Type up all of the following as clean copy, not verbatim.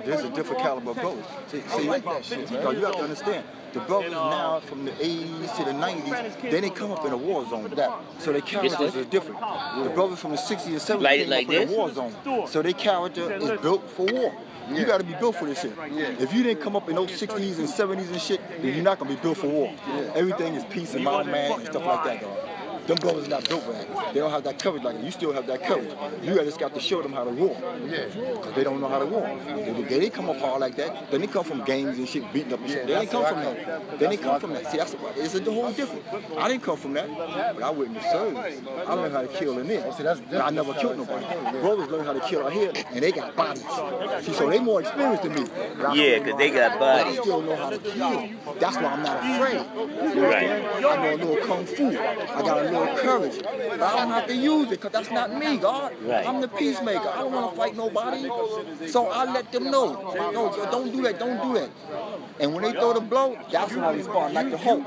There's a different caliber of brothers. See, like that shit. You have to understand. The brothers now from the 80s to the 90s, they didn't come up in a war zone. So their characters are different. The brothers from the 60s and 70s came up in a war zone. So their character is built for war. You got to be built for this shit. If you didn't come up in those 60s and 70s and shit, then you're not going to be built for war. Everything is peace and my man and stuff like that, dog. Them brothers not built for that. They don't have that courage like that. You still have that courage. You just got to show them how to war. Because they don't know how to war. They didn't come up hard like that. They didn't come from gangs and shit, beating up and shit. They didn't come from that. They didn't come from that. See, it's a whole different. I didn't come from that, but I went in the service. I learned how to kill in there. I never killed nobody. Brothers learned how to kill out here, and they got bodies. See, so they more experienced than me. Yeah, because they got bodies. I still know how to kill. That's why I'm not afraid. I know a little kung fu. I got a little courage, but I don't have to use it because that's not me, God. I'm the peacemaker. I don't want to fight nobody, so I let them know. No, don't do that, don't do that. And when they throw the blow, that's when I respond, like the Hulk.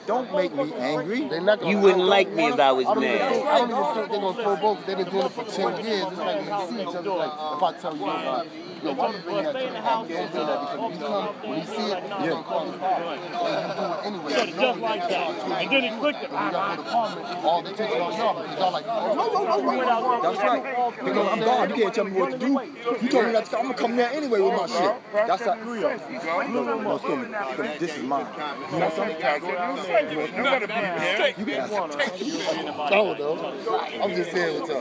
Don't make me angry. You wouldn't like me if I was mad. I don't even think they're going to throw both. They've been doing it for 10 years. It's like when they see each other, like, if I tell you, why you bring that to the house? Don't do that because when he see it, he's going to call his father. And you do it anyway. Just like that. And then he clicked it. When y'all go to Parliament, all they take it on y'all because y'all like, that's right. Because I'm God. You can't tell me what to do. You told me not to. I'm going to come there anyway with my shit. That's how. No, excuse me. This is mine. You want something? You better be there. You can ask. I'm just saying what's up.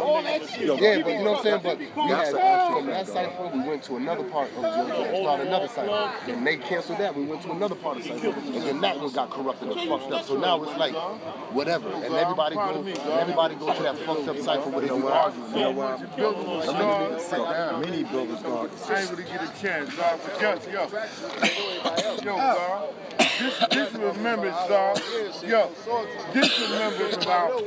Yeah, but you know what I'm saying? But we had, from that cipher, we went to another part of Georgia, started another cipher. Then they canceled that, we went to another part of cipher. And then that one got corrupted and fucked up. So now it's like, whatever. And everybody go to that fucked up cipher where they do arguing. You know what? Many brothers, God. I ain't really get a chance, dog. Yo, dog. This remembers, dog. Yo, this remembers about yo,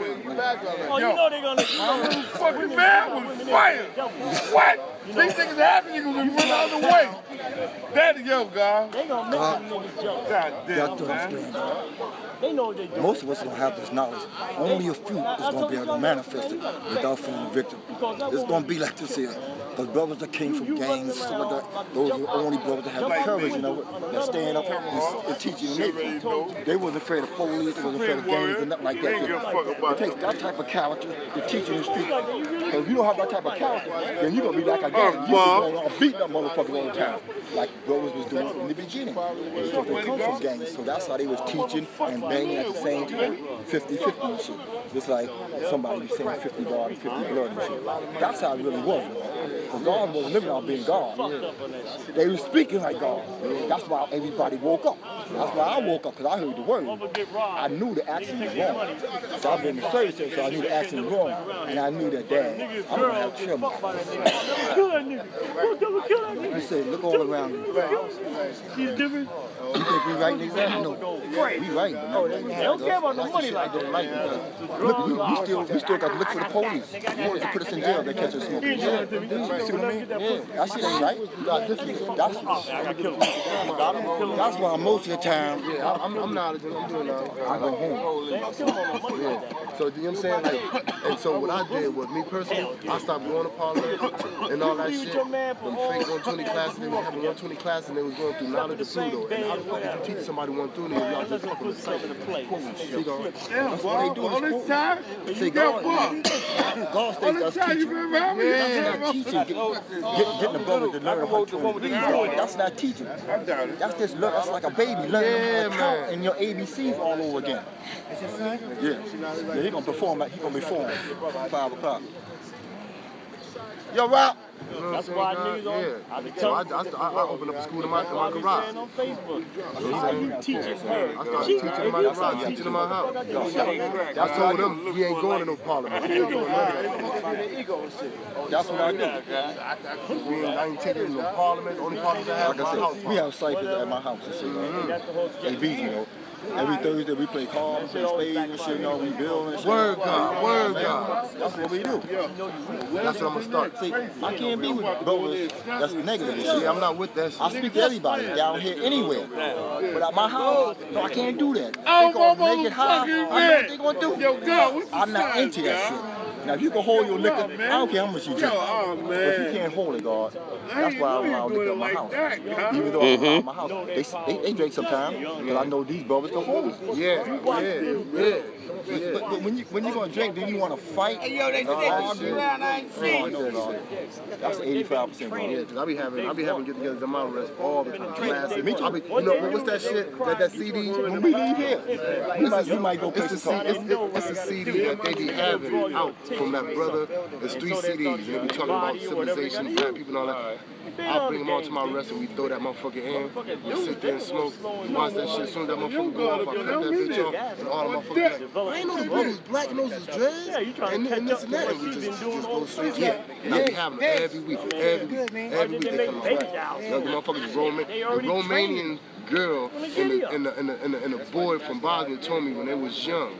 you know they gonna my fucking man was fired. What? These niggas happy niggas when you run out of the way. That yo, God. They gonna make them niggas jump. God damn, man. They know what they do. Most of us don't have this knowledge. Only a few is going to be able to manifest it without falling victim. It's going to be like this here. Because brothers that came from gangs and stuff like that, those are the only brothers that have the courage, you know, that stand up and teach you. They wasn't afraid of police, they wasn't afraid of gangs and nothing like that. It takes that type of character to teach you in the street. Because if you don't have that type of character, then you're going to be like a gang. You're going to beat that motherfucker all the time. Like brothers was doing in the beginning. Because they come from gangs, so that's how they was teaching and banging at the same time. 50-50 and shit. Just like somebody be saying 50 God and 50 blood and shit. That's how it really was. Because God wasn't living out being God. They were speaking like God. That's why everybody woke up. That's why I woke up, because I heard the word. I knew the action was wrong. So I've been in the service, so I knew the action was wrong. And I knew that, Dad, I'm going to have trouble. He said, look all around you. She's different. You think we right, nigga? No. We right. They don't care about the money like that. Look, we still got to look for the police. The police to put us in jail if they catch us smoking. See what I mean? That shit ain't right. That's why most of the time, I'm knowledgeable. I'm doing that. I go home. Yeah. So, you know what I'm saying? Like, and so what I did was, me personally, I stopped going to Parliament and all that shit. From fake 120 classes, they were having 120 classes, and they was going through knowledge of pseudo. And how the fuck did you teach somebody 120 if y'all just fucking reciting the play? That's what they do. All this time, see, God stays us teaching. That's not teaching. Getting the brother to learn how to read. That's not teaching. That's just learn. That's like a baby learning how to count and your ABCs all over again. Yeah, he gonna perform. He gonna perform 5 o'clock. Yo, Rob. That's why niggas So I opened up a school in my garage. on Facebook. How you teaching her? I started teaching in my garage, teaching in my house. I told them we ain't going to no Parliament. That's what I do. I ain't taking them to no Parliament. Only Parliament I have is my house. We have ciphers at my house and shit. ABs, you know. Every Thursday we play cards, play spades and shit, you know, we build and shit. Word God. That's what we do. That's what I'm gonna start. See, I can't be with brothers that's negative and shit. Yeah, I'm not with that shit. I speak to everybody down here anywhere. But at my house, no, I can't do that. They gonna make it high. I know what they gonna do. I'm not into that shit. Now, if you can hold your liquor, I don't care how much you drink. But if you can't hold it, God, that's why I allow liquor in my house. Even though I'm around my house, they drink sometimes, because I know these brothers can hold it. Yeah. But when you're going to drink, do you want to fight? Hey, yo, they argue around, I ain't seen no, God. That's 85%, God. Yeah, because I be having get-togethers in my rest all the time. Me too. You know, what's that shit? That CD? When we leave here, we might go play some cards. It's a CD that they be having out from that brother. There's 3 CDs, and they be talking about civilization, black people and all that. I'll bring them all to my rest and we throw that motherfucker in. We sit there and smoke. We watch that shit. As soon as that motherfucker go off, I cut that bitch off. And all the motherfuckers like, I ain't know the brother was black and those was dreads. And this and that. And we just go straight to it. And I be having them every week. Every week they come out. The motherfuckers the Romanian girl and the boy from Bosnia told me when they was young,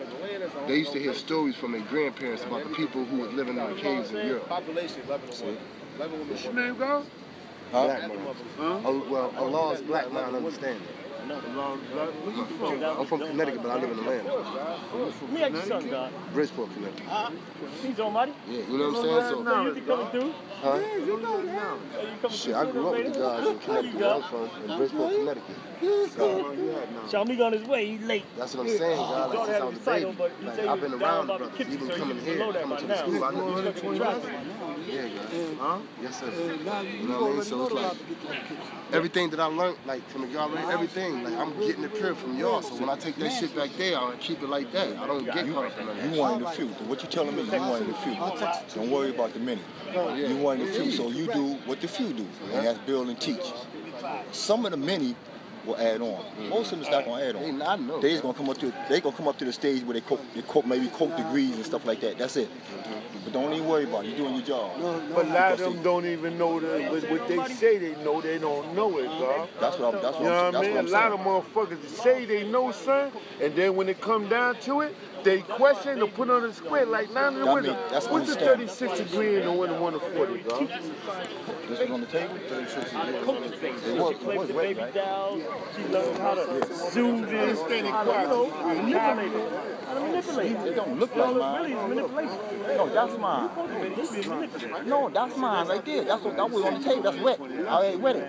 they used to hear stories from their grandparents about the people who was living in the caves in Europe. What's your name, girl? Black man. Well, Allah's black man understanding. I'm from Connecticut, but I live in Atlanta. Bridgeport, Connecticut. He's almighty. Yeah, you know what I'm saying? So you coming through? Huh? Shit, I grew up with the guys in Connecticut. I was from Bridgeport, Connecticut. Shami on his way, he's late. That's what I'm saying, God. Like, since I was a baby, like, I've been around the brothers. Even coming here, coming to the school, I know yeah, guys. Huh? Yes, sir. You know what I mean? So it's like everything that I learned, like from the government, everything, like I'm getting it pure from y'all. So when I take that shit back there, I keep it like that. I don't get caught up in that. You want in the few. What you telling me? You want in the few. Don't worry about the many. You want in the few, so you do what the few do, and that's build and teach. Some of the many will add on. Most of them's not gonna add on. I know. They're gonna come up to the stage where they maybe quote degrees and stuff like that. That's it. But don't even worry about it. You're doing your job. But a lot of them don't even know what they say they know. They don't know it, dog. That's what I'm You know what I mean? A lot of motherfuckers say they know something, and then when it come down to it, they question or put on the square like now in the winter. What's the 36 degree and the 1 to 40, dog? This is on the table? 36 degrees. It was wet, right? She learned how to zoom in, manipulate it. It don't look like mine. Really, it's manipulation. No, that's mine. No, that's mine right there. That was on the table. That's wet. I already wet it.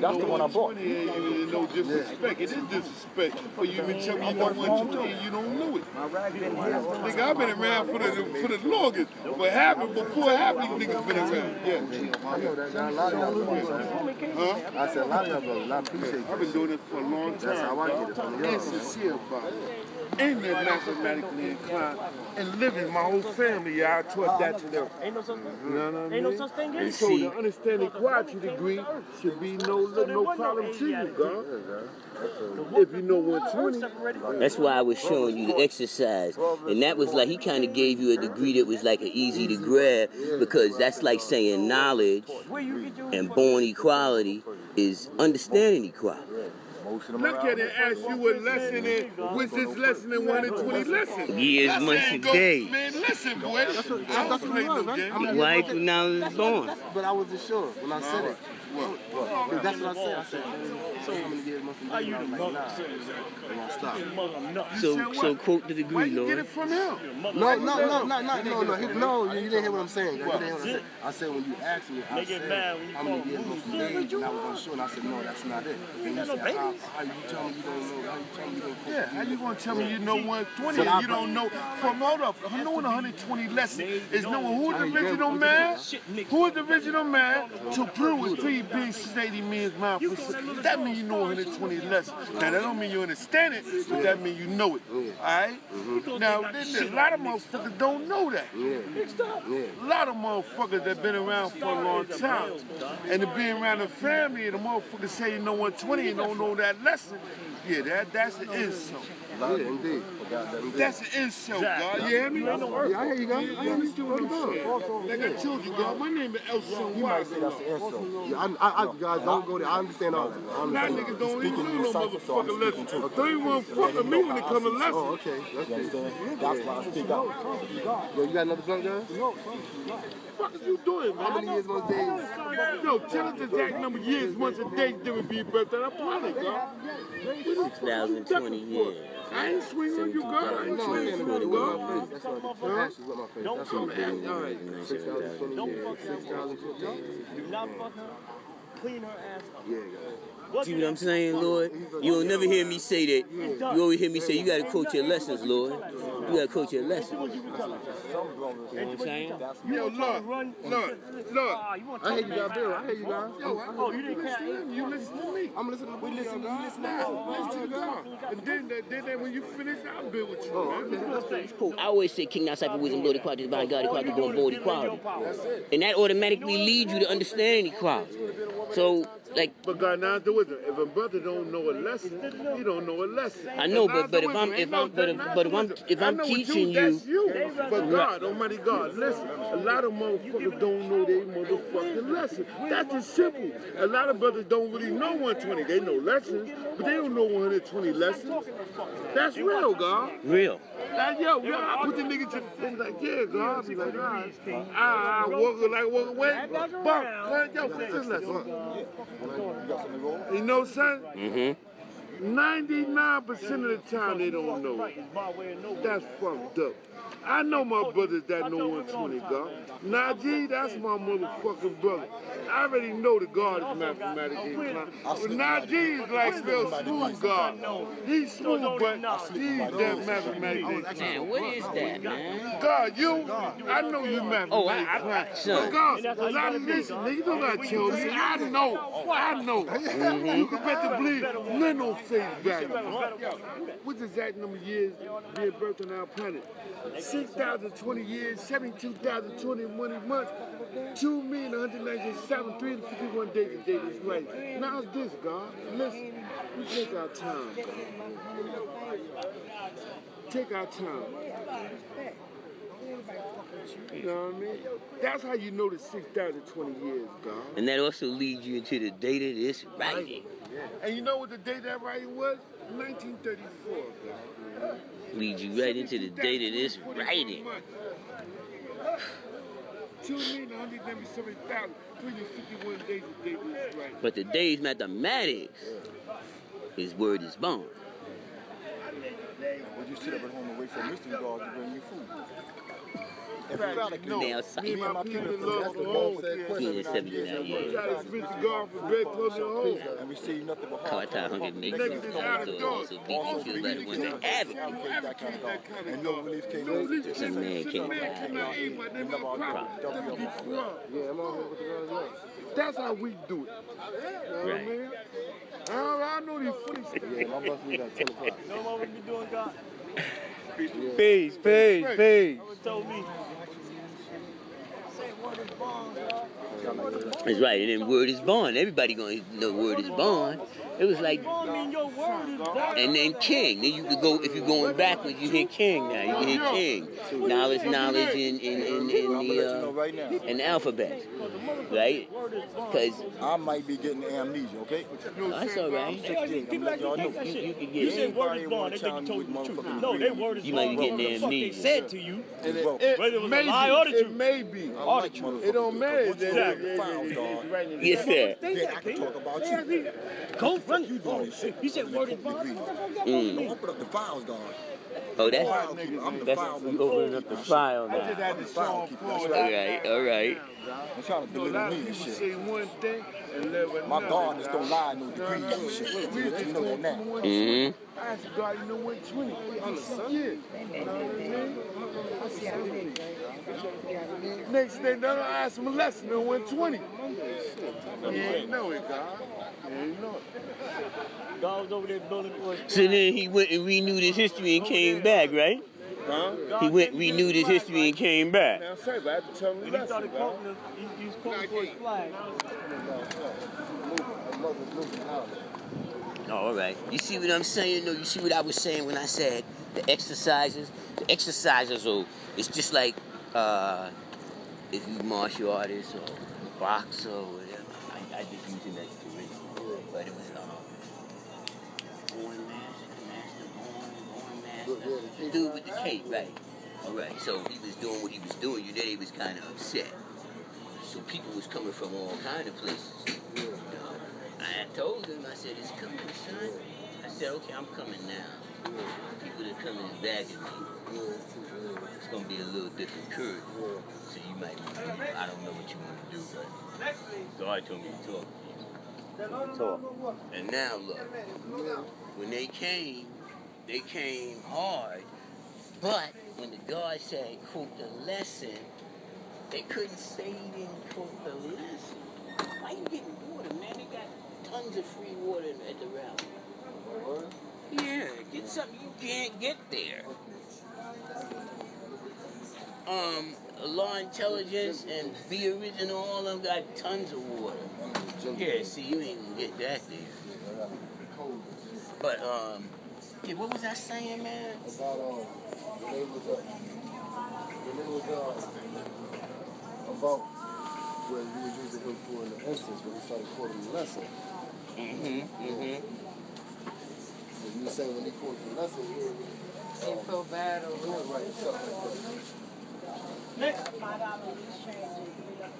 That's the one I bought. No disrespect. It is disrespect. But you even tell me you don't want to and you don't know it. Nigga, I've been around for the longest. What happened before it happened, these niggas been around. Yeah. I know that. A lot of y'all brothers. Huh? I said a lot of y'all brothers. I appreciate you. I've been doing it for a long time. That's how I get it from y'all. And sincere about it. And they're mathematically inclined. And living, my whole family, I taught that to them. Ain't no such thing. You know what I mean? Ain't no such thing. And so the understanding quality degree should be no problem to you, God. If you know 120. That's why I was showing you the exercise. And that was like, he kind of gave you a degree that was like an easy to grab, because that's like saying knowledge and born equality is understanding equality. Look at it, ask you what lesson is. What's this lesson in 120 lessons? Years, months, and days. Man, listen, boy. That's what it was, right? Why you now is born? But I wasn't sure when I said it. Because that's what I said. I said, so how many years must have been? I was like, nah. And I stopped. So quote the degree, Why you Lord. get it from him? No, you didn't hear what I'm saying. You didn't hear what I'm saying. I said when you asked me, I said how many years must have been, and I was unsure, and I said, no, that's not it. And you said, how you tell me you don't know? How you tell me you don't know? Yeah, how you gonna tell me you know 120 and you don't know? Hold up, knowing 120 lessons is knowing who the original man, who is the original man to prove with 3 big steady men's mouth. That means you know 120 lessons. Now that don't mean you understand it, but that means you know it. Alright? Now a lot of motherfuckers don't know that. A lot of motherfuckers that been around for a long time. And to be around the family and the motherfuckers say you know 120 and don't know that lesson, yeah, that's an insult. Yeah, indeed. That's an insult, God. You hear me? Yeah, I hear you, God. I understand what you're doing. Like I told you, God, my name is Elson Wise. Guys, don't go there. I understand all that. A lot of niggas don't even know no motherfucking lesson. Don't even want to fuck with me when it comes to lessons. Oh, okay. That's why I speak up. Yo, you got another blunt, guys? What the fuck is you doing, man? How many years, months, days? Yo, tell us the exact number of years, months, and days during your birthday. I'm planning, God. 6,020 years. I ain't swinging on you, God. I ain't swinging on you, God. That's what my face. That's what my face. All right. 6,020 years. 6,020 years. Do not fuck her. Clean her ass up. Yeah, See what I'm saying, Lord? You'll never hear me say that. You always hear me say, you gotta quote your lessons, Lord. You gotta quote your lessons. You know what I'm saying? Yo, look. I hear you, God, Bill. I hear you, God. Yo, you didn't care. You listen to me. I'm listening to we listen to God. Listen to God. And then when you finish, I'll build with you. It's cool. I always say, King, not cypher wisdom, Lord, equality, divine God, equality, born equality. And that automatically leads you to understand equality. So, like, but God, now the wisdom. If a brother don't know a lesson, he don't know a lesson. I know, but if I'm teaching you, that's you. But God, Almighty God, listen. A lot of motherfuckers don't know their motherfucking lesson. That's just simple. A lot of brothers don't really know 120. They know lessons, but they don't know 120 lessons. That's real, God. Real. Yo, I put the nigga to like, yeah, God. I be like, I walk away. But, yo, this lesson. You know, son? 99% of the time they don't know it. That's fucked up. I know my brothers that know 120, God. Najee, that's my motherfucking brother. I already know the God is mathematically inclined. But Najee is like real smooth, God. He's smooth, but he's that mathematically inclined. Man, what is that, man? God, I know you mathematically inclined. But God, a lot of listen, nigga, you don't gotta tell me. I know. You can bet to believe, none no face value. What's the exact number of years being birthed on our planet? 6,020 years, 72,020 months, 2,197,351 days a day is right. Now it's this, God. Listen, we take our time. Take our time. You know what I mean? That's how you know the 6,020 years, God. And that also leads you into the date of this writing. And you know what the date of that writing was? 1934, God. Leads you right into the date of this writing. 2,197,351 days a day is right. But the day's mathematics, his word is born. Would you sit up at home and wait for Mr. God to bring you food? Now, Me and my people love the home. He is 79 years. Try to speak to God for bread close to home. And receive nothing but Cartel Hunger makes Niggas sense. is out of Also God. BBQ by the ones that have it. and no relief came Some man can't die. Yeah, I'm on here with the girls. That's how we do it. You know what I mean? I know these funny shit. Yeah, my bus leaves at 10 o'clock. You know what we be doing, God? Peace. Told me. That's right, and then word is born. Everybody gonna know word is born. It was like, and then king. Then you could go, if you're going backwards, you hit king now. You can hit king. Knowledge in the alphabet, right? Because I might be getting amnesia, okay? that's all right. I'm 68. I'm letting y'all know. You can You get said word is Anybody born. want They to think you challenge told with you the truth. motherfucking No, they word is You born. might be getting What the fuck they amnesia. said to you. well, Whether it was a lie or the It truth. may be. I like motherfuckers. It don't matter. Once you Exactly. open the files, dog, Yes, sir. then I can talk about you. Go run. You doing this shit. He said word is born. Open up the files, dog. Oh, that's File keeper. I'm the file you opening up the file I just now. had to show them All right. I'm trying to A lot belittle of me and people shit. say one thing and live another. My gardeners don't lie no degrees and shit. You know that now. I asked God, you know 120. Yeah. You know what I mean? Next day, then I asked him a lesson on 120. He ain't know it, God. He ain't know it. God was over there building for us. So then he went and renewed his history and came back, right? Huh? He went renewed his history and came back. Now, say, but I had to tell him a When he lesson, started God. quoting us, he was quoting for his flag. Oh, all right. You see what I'm saying? No, you see what I was saying when I said the exercises? The exercises are, it's just like if you martial artist or boxer or whatever. I just use it as original. But it was Born Master. The dude with the cape, right. All right, so he was doing what he was doing. You know, he was kind of upset. So people was coming from all kind of places. You know? I had told him, I said, it's coming, son. I said, okay, I'm coming now. People that come in the back of me, it's going to be a little different curve. So you might, I don't know what you want to do, but God told me to talk to you. Talk. And now look, when they came hard, but when the guard said, quote the lesson, they couldn't say he didn't quote the lesson. Why you getting water, man? They got tons of free water at the rally. Yeah, get something you can't get there. Law Intelligence and Be Original, all of them got tons of water. Yeah, see, you ain't gonna get that there. But, yeah, what was I saying, man? About, when they was about where you was using him for in the instance when he started quoting the lesson. And you were saying when he quoted the lesson, They feel bad over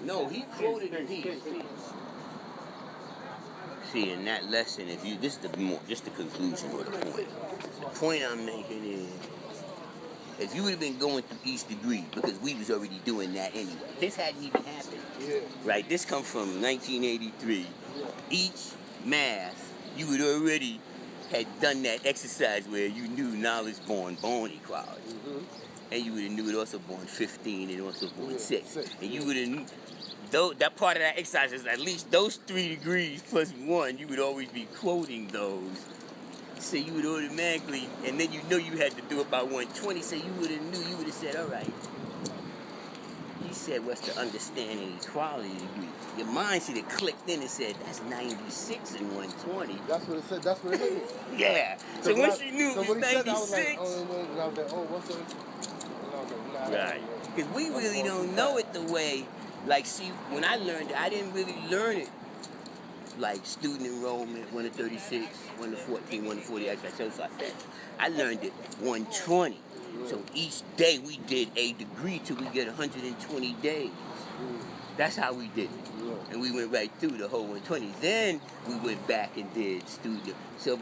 No, he quoted peace. See, in that lesson, if you this is the conclusion or the point. The point I'm making is, if you would have been going through each degree, because we was already doing that anyway. This hadn't even happened. Right? This come from 1983. Each math, you would already had done that exercise where you knew knowledge born equality. And you would have knew it also born 15 and also born 6. And you would have, that part of that exercise is at least those 3 degrees plus 1, you would always be quoting those. So you would automatically, and then you know you had to do it by 120, so you would have said, all right. He said, what's the understanding equality degree? Your mind should have clicked in and said, that's 96 and 120. That's what it said, that's what it hit me. Yeah. So once you knew it was 96. Said, I was like, what's the... Right. Because we really don't know it the way, like, see, when I learned it, I didn't really learn it like student enrollment, 1 to 36, 1 to 14, 1 to 40, so I said, I learned it 120. So each day we did a degree till we get 120 days. That's how we did it. And we went right through the whole 120. Then we went back and did student. So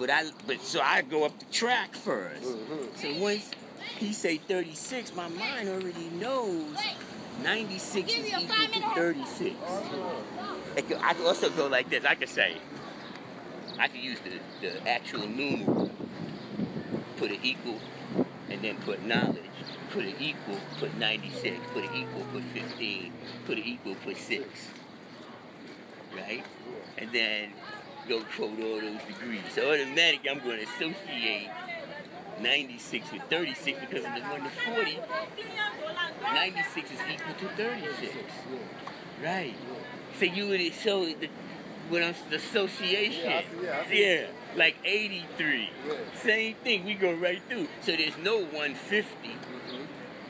I go up the track first. So once he say 36, my mind already knows 96 is equal to 36. I could also go like this. I could say, I could use the actual numeral, put an equal, and then put knowledge. Put an equal, put 96. Put an equal, put 15. Put an equal, put 6. Right? And then go quote all those degrees. So automatically I'm going to associate 96 with 36 because of the 1 to 40. 96 is equal to 36. Right. So you would show the association. Yeah. Like 83. Same thing. We go right through. So there's no 150.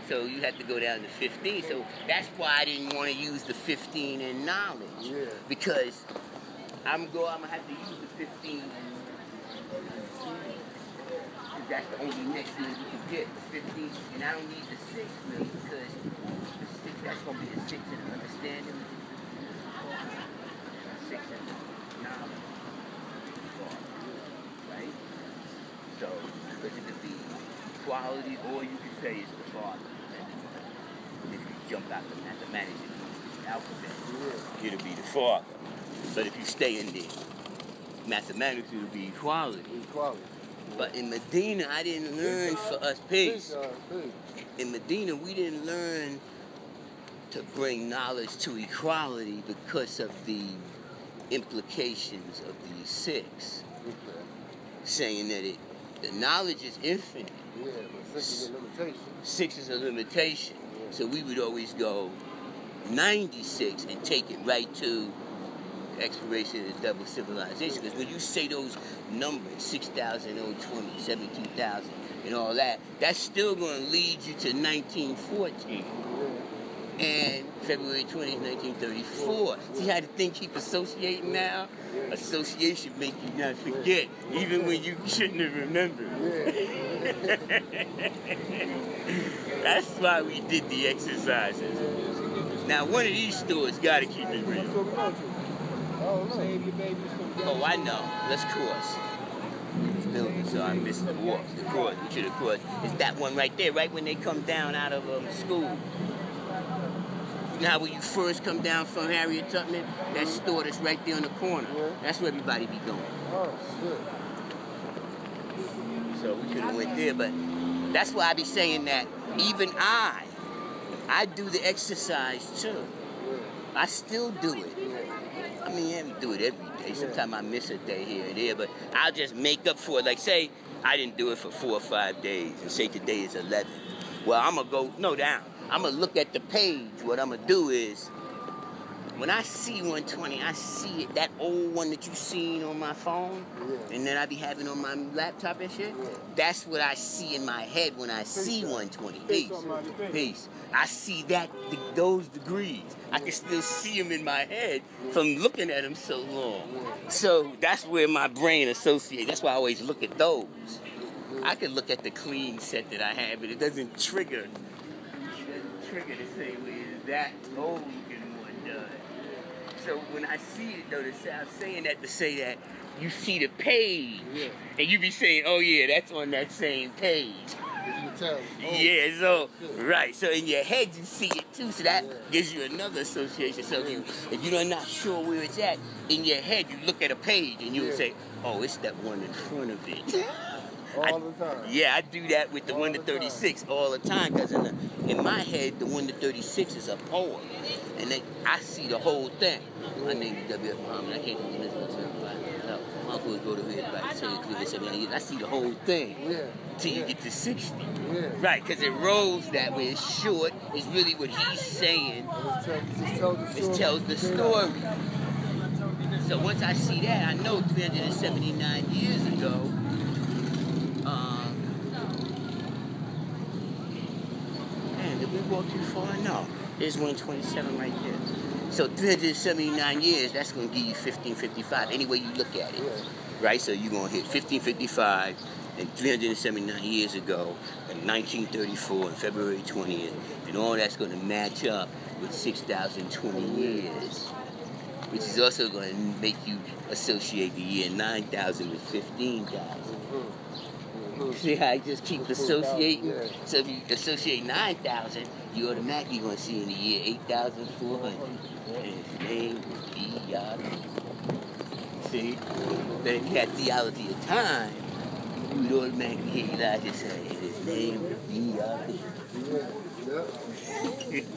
So you have to go down to 15. So that's why I didn't want to use the 15 in knowledge. Because I'm gonna have to use the 15. That's the only next thing we can get, the 15. And I don't need the 6 really, because the 6, that's gonna be the 6 in the understanding. 6 in the knowledge. Right? So it could be equality, or you could say it's the father. If you jump out the mathematics and use the alphabet, it'll be the father. But if you stay in the mathematics, it'll be equality. But in Medina, I didn't learn for us peace. In Medina, we didn't learn to bring knowledge to equality because of the implications of the 6. Saying that the knowledge is infinite. But 6 is a limitation. 6 is a limitation. So we would always go 96 and take it right to exploration of the double civilization. Because when you say those numbers, 6,020, 72,000, and all that, that's still going to lead you to 1914. And February 20th, 1934. See how the thing keep associating now? Association make you not forget, even when you shouldn't have remembered. That's why we did the exercises. Now, one of these stores got to keep it real. Oh, I know. Let's cross. This building. So I missed the walk, the course, we should have crossed. It's that one right there, right when they come down out of school. You know how when you first come down from Harriet Tubman, that store that's right there on the corner. That's where everybody be going. Oh, shit. So we could have went there, but that's why I be saying that even I do the exercise too. I still do it. I mean, I do it every day. Sometimes I miss a day here and there, but I'll just make up for it. Like, say I didn't do it for 4 or 5 days, and say today is 11. Well, I'm going to go, no, down. I'm going to look at the page. What I'm going to do is, when I see 120, I see it, that old one that you seen on my phone, and then I be having on my laptop and shit. That's what I see in my head when I see 120. Peace. I see that, those degrees. I can still see them in my head from looking at them so long. So that's where my brain associates. That's why I always look at those. I can look at the clean set that I have, but it doesn't trigger. The same way as that old looking one does. So when I see it though, I'm saying that to say that you see the page, and you be saying, oh yeah, that's on that same page. You can tell. Yeah, so, right, so in your head you see it too, so that gives you another association. So if you're not sure where it's at, in your head you look at a page and you'll say, oh, it's that one in front of it. All the time. Yeah, I do that with the 1 to 36 all the time, because in my head, the 1 to 36 is a poem, and I see the whole thing. My name is W.F. Muhammad. I can't do this until my uncle would go to bed by 7 years. I see the whole thing till you get to 60. Right, because it rolls that way. It's short. It's really what he's saying. It tells the story. So once I see that, I know 379 years ago, man, did we walk too far? No. There's 127 right there. So 379 years, that's going to give you 1555, any way you look at it. Right? So you're going to hit 1555 and 379 years ago, in 1934, on February 20th, and all that's going to match up with 6,020 years, which is also going to make you associate the year 9,000 with 15,000. See how I just keep associating? So if you associate 9,000, you automatically going to see in the year 8,400. And his name is B-Yahweh. See? Then if you had theology of time, you would automatically hear Elijah say, and his name is B-Yahweh.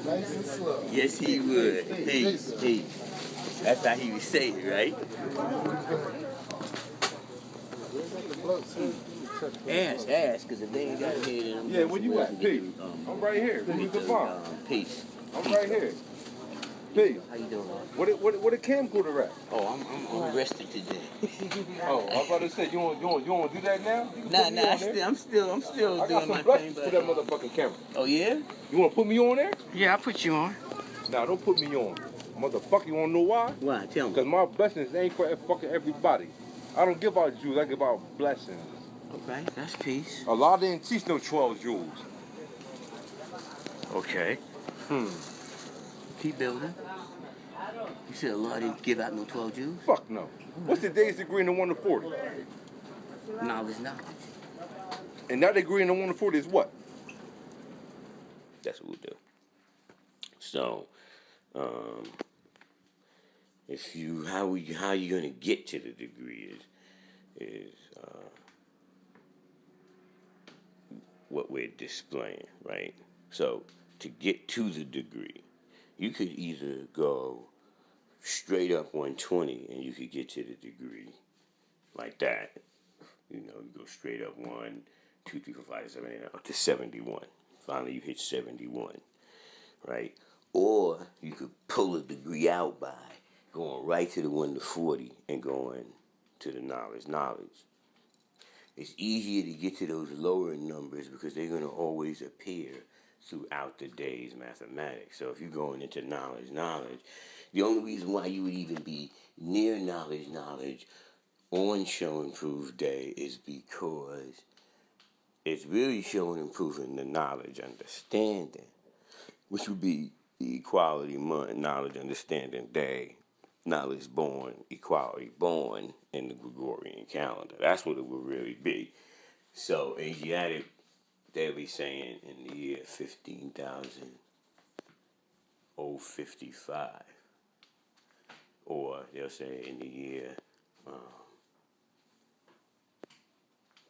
Nice and slow. Yes, he would. Peace. That's how he would say it, right? Ask, because if they ain't got it here, then I'm Yeah, where you at? Peace. I'm right here. Who's the bomb? Peace. I'm right here. Peace. How you doing? What the camcorder at? Oh, I'm arrested today. Oh, I was about to say, you want to do that now? I'm still I got doing my some blessings thing, for that motherfucking camera. Oh yeah? You want to put me on there? Yeah, I'll put you on. Nah, don't put me on. Motherfucker, you want to know why? Why? Tell me. Because my blessings ain't for fucking everybody. I don't give out jewels, I give out blessings. Okay, that's peace. Allah didn't teach no 12 jewels. Okay. Keep building. You said Allah didn't give out no 12 Jews? Fuck no. What's the day's degree in the 1 to 40? Knowledge. And that degree in the 1 to 40 is what? That's what we'll do. So, how you gonna get to the degree is what we're displaying, right? So to get to the degree, you could either go straight up 120 and you could get to the degree like that. You know, you go straight up 1, 2, 3, 4, 5, 7, 8, up to 71. Finally, you hit 71, right? Or you could pull a degree out by going right to the 1 to 40 and going to the knowledge. It's easier to get to those lower numbers because they're going to always appear throughout the day's mathematics. So if you're going into knowledge, the only reason why you would even be near knowledge on show and prove day is because it's really showing and proving the knowledge understanding, which would be the equality month knowledge understanding day knowledge born, equality born in the Gregorian calendar. That's what it would really be. So Asiatic, they'll be saying in the year 15,055, or they'll say in the year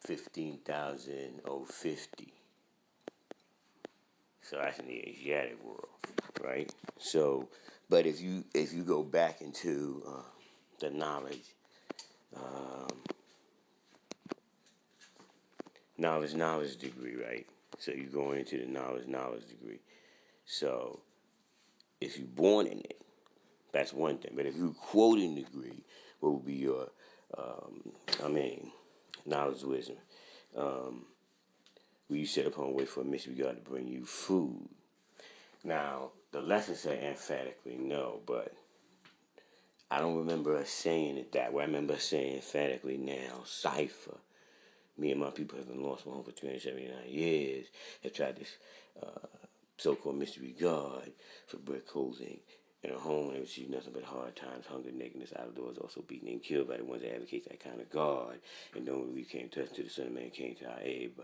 15,050. So that's in the Asiatic world, right? So, but if you go back into the knowledge degree, right? So you go into the knowledge degree. So if you're born in it, that's one thing. But if you're quoting degree, what would be your, knowledge, wisdom? Will you set upon way for a mission we got to bring you food? Now, the lessons say emphatically no, but I don't remember us saying it that way. I remember us saying emphatically now, cipher. Me and my people have been lost for home for 279 years, have tried this so-called mystery God for bread, clothing, and a home, and received nothing but hard times, hunger, nakedness, out of doors, also beaten and killed by the ones that advocate that kind of God. And don't believe came to us until the Son of Man came to our aid,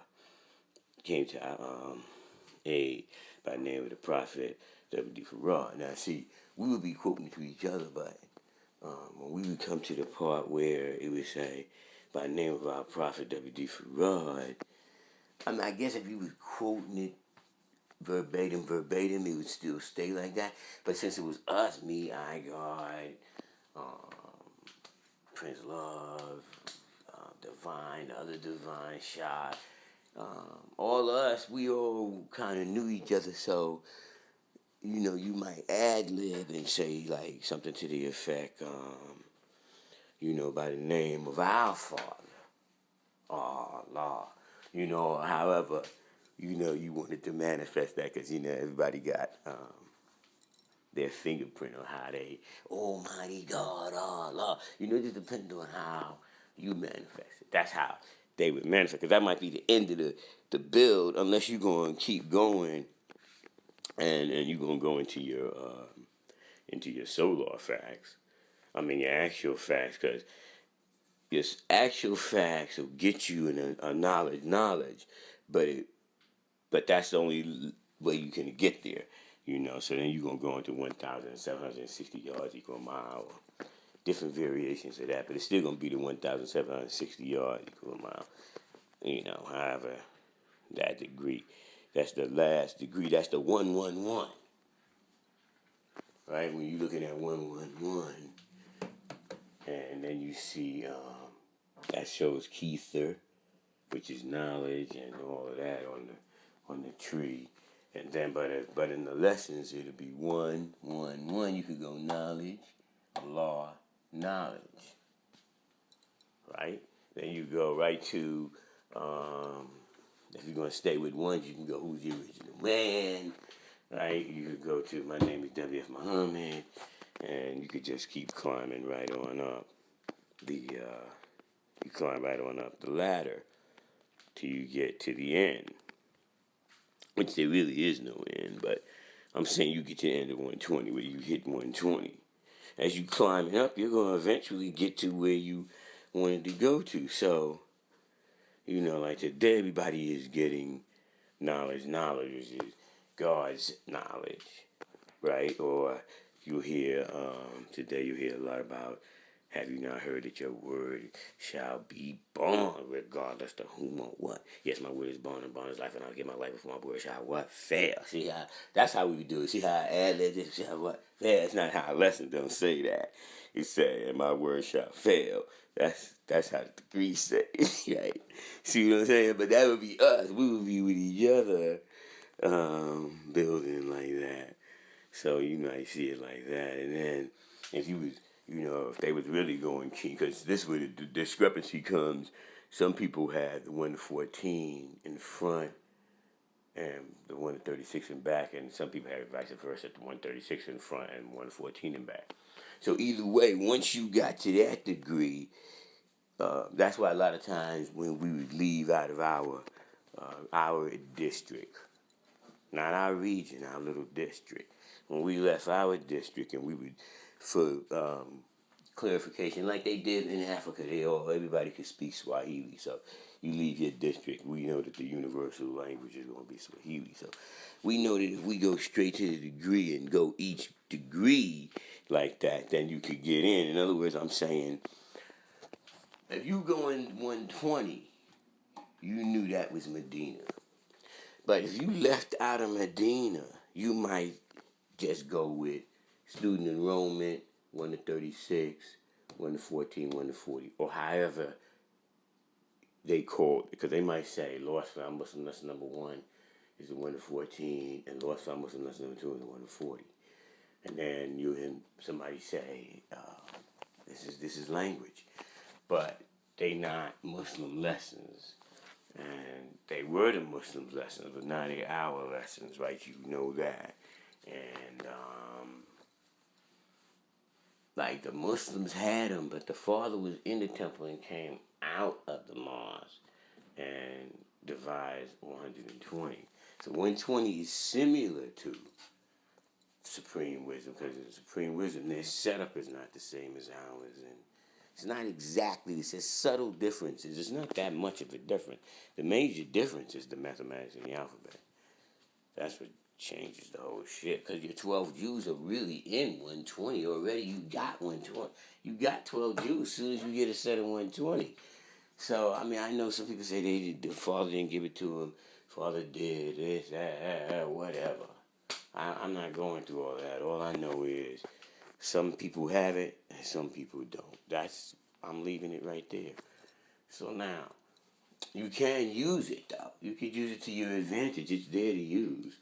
by the name of the prophet W.D. Farrar. Now, see, we would be quoting to each other, but when we would come to the part where it would say, by the name of our prophet W.D. Farrar, I guess if you was quoting it verbatim, it would still stay like that. But since it was us, me, I, God, Prince Love, Divine, the other Divine Shot, all of us, we all kind of knew each other, so you might ad-lib and say like something to the effect, by the name of our Father, Allah, however, you wanted to manifest that because, everybody got their fingerprint on how they, Almighty God, Allah, it just depends on how you manifest it. That's how they would manifest, because that might be the end of the build, unless you're going to keep going and you're going to go into your solar facts. Your actual facts, because your actual facts will get you in a knowledge, but that's the only way you can get there, So then you're going to go into 1,760 yards equal a mile, different variations of that, but it's still going to be the 1,760 yards equal a mile, however, that degree. That's the last degree. That's the 111. Right? When you're looking at 111, and then you see that shows Kether, which is knowledge and all of that on the tree. And then, but in the lessons, it'll be 111. You could go knowledge, law, knowledge. Right? Then you go right to, if you're going to stay with ones, you can go, who's the original man? Right? You could go to, my name is W.F. Muhammad, and you could just keep climbing right on up you climb right on up the ladder till you get to the end, which there really is no end, but I'm saying you get to the end of 120, where you hit 120. As you climbing up, you're going to eventually get to where you wanted to go to. So, like today, everybody is getting knowledge. Knowledge is God's knowledge, right? Or today you hear a lot about, have you not heard that your word shall be born, regardless to whom or what? Yes, my word is born, and born is life, and I'll give my life before my word shall what? Fail. See how, that's how we do it. See how I add that, this shall what? Fail. It's not how a lesson don't say that. It say, and my word shall fail. That's how the degree say, right? See what I'm saying? But that would be us. We would be with each other, building like that. So you might see it like that. And then if you was, if they was really going key, because this is where the discrepancy comes. Some people had the 114 in front and the 136 in back, and some people had vice versa, the 136 in front and 114 in back. So either way, once you got to that degree, that's why a lot of times when we would leave out of our district, not our region, our little district, when we left our district and we would for clarification, like they did in Africa. Everybody could speak Swahili. So you leave your district, we know that the universal language is going to be Swahili. So we know that if we go straight to the degree and go each degree like that, then you could get in. In other words, I'm saying, if you go in 120, you knew that was Medina. But if you left out of Medina, you might just go with student enrollment, 1 to 36, 1 to 14, 1 to 40, or however they call it, because they might say lost found Muslim lesson number 1 is the 1 to 14, and lost found Muslim lesson number 2 is the 1 to 40. And then you hear somebody say, this is language. But they not Muslim lessons. And they were the Muslim lessons, but not our lessons, right? You know that. And like the Muslims had them, but the father was in the temple and came out of the mosque and devised 120. So 120 is similar to supreme wisdom, because in supreme wisdom, their setup is not the same as ours, and it's not exactly, it's just subtle differences. It's not that much of a difference. The major difference is the mathematics in the alphabet. That's what changes the whole shit, because your 12 Jews are really in 120 already. You got 120. You got 12 Jews as soon as you get a set of 120. So, I mean, I know some people say the father didn't give it to him. Father did this, that, whatever. I'm not going through all that. All I know is some people have it and some people don't. I'm leaving it right there. So now, you can use it though. You could use it to your advantage. It's there to use.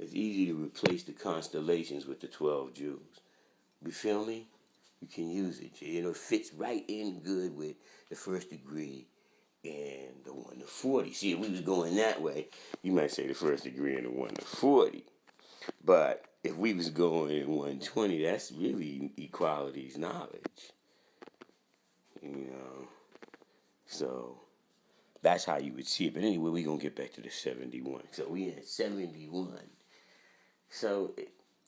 It's easy to replace the constellations with the 12 Jews. You feel me? You can use it. It fits right in good with the first degree and the 1 to 40. See, if we was going that way, you might say the first degree and the 1 to 40. But if we was going in 120, that's really equality's knowledge. So that's how you would see it. But anyway, we're going to get back to the 71. So we at 71. So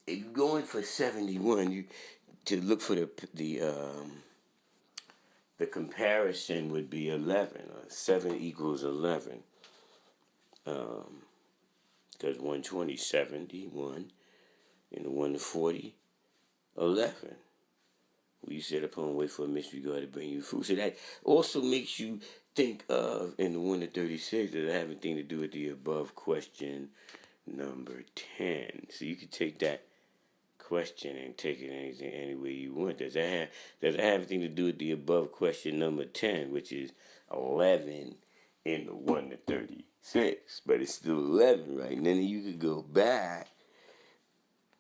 if you're going for 71, to look for the comparison would be 11. 7 equals 11. Because 120 is 71, and the 1 to 40, 11. We set upon wait for a mystery God to bring you food. So that also makes you think of, in the 1 to 36, that I have anything to do with the above question number 10. So you could take that question and take it any way you want. Does that have anything to do with the above question number 10, which is 11 in the 1 to 36? But it's still 11, right? And then you could go back,